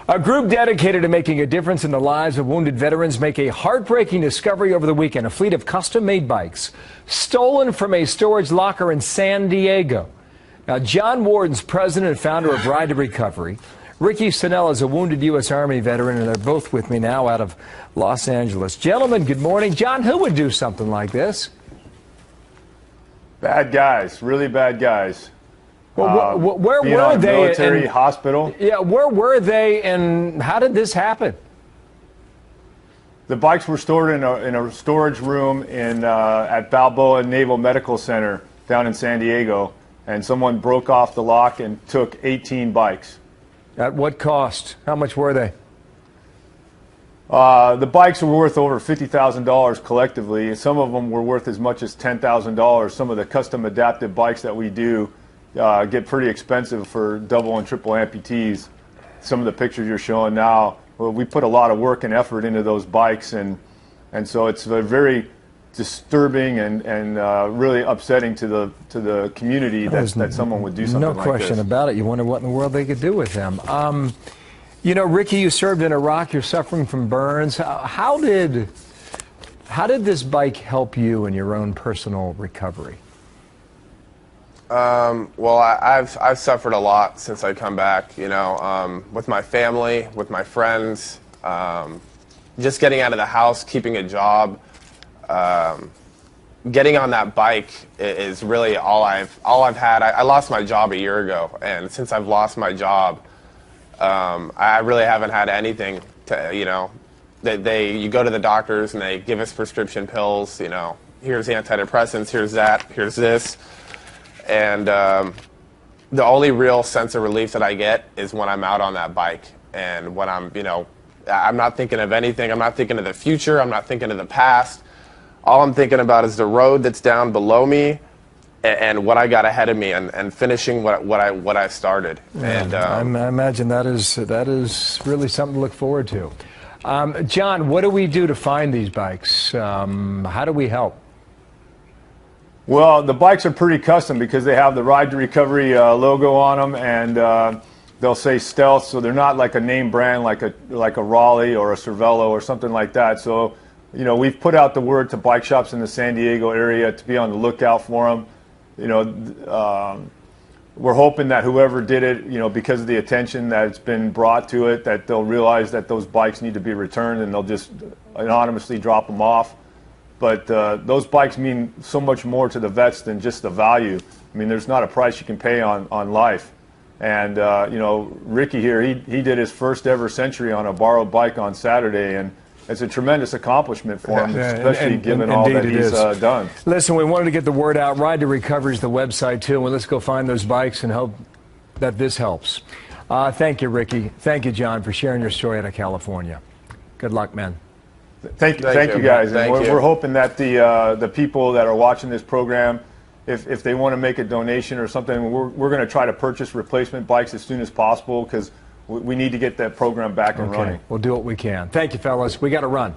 A group dedicated to making a difference in the lives of wounded veterans make a heartbreaking discovery over the weekend. A fleet of custom-made bikes stolen from a storage locker in San Diego. Now, John Warden's president and founder of Ride to Recovery. Ricky Sennell is a wounded U.S. Army veteran, and they're both with me now out of Los Angeles. Gentlemen, good morning. John, who would do something like this? Bad guys, really bad guys. Well, where were they? Military hospital. Yeah, where were they, and how did this happen? The bikes were stored in a storage room at Balboa Naval Medical Center down in San Diego, and someone broke off the lock and took 18 bikes. At what cost? How much were they? The bikes were worth over $50,000 collectively. Some of them were worth as much as $10,000. Some of the custom adaptive bikes that we do get pretty expensive for double and triple amputees. Some of the pictures you're showing now, well, we put a lot of work and effort into those bikes, and so it's a very disturbing and really upsetting to the community that someone would do something like this. No question about it. You wonder what in the world they could do with them. You know, Ricky, you served in Iraq. You're suffering from burns. How did this bike help you in your own personal recovery? Well, I've suffered a lot since I come back, you know, with my family, with my friends, just getting out of the house, keeping a job, getting on that bike is really all I've had. I lost my job a year ago, and since I've lost my job, I really haven't had anything to, you know, you go to the doctors and they give us prescription pills, you know, here's antidepressants, here's that, here's this. And the only real sense of relief that I get is when I'm out on that bike. And when I'm, you know, I'm not thinking of anything. I'm not thinking of the future. I'm not thinking of the past. All I'm thinking about is the road that's down below me and what I got ahead of me and finishing what I started. Yeah, and I imagine that is really something to look forward to. John, what do we do to find these bikes? How do we help? Well, the bikes are pretty custom because they have the Ride to Recovery logo on them, and they'll say Stealth, so they're not like a name brand like a Raleigh or a Cervelo or something like that. So, you know, we've put out the word to bike shops in the San Diego area to be on the lookout for them. You know, we're hoping that whoever did it, you know, because of the attention that's been brought to it, that they'll realize that those bikes need to be returned and they'll just anonymously drop them off. But those bikes mean so much more to the vets than just the value. I mean, there's not a price you can pay on life. And, you know, Ricky here, he did his first ever century on a borrowed bike on Saturday, and it's a tremendous accomplishment for him, especially given all that he's done. Listen, we wanted to get the word out. Ride to Recovery is the website, too, and let's go find those bikes and hope that this helps. Thank you, Ricky. Thank you, John, for sharing your story out of California. Good luck, man. Thank you guys. And we're hoping that the people that are watching this program, if they want to make a donation or something, we're going to try to purchase replacement bikes as soon as possible because we need to get that program back and running. We'll do what we can. Thank you, fellas. We got to run.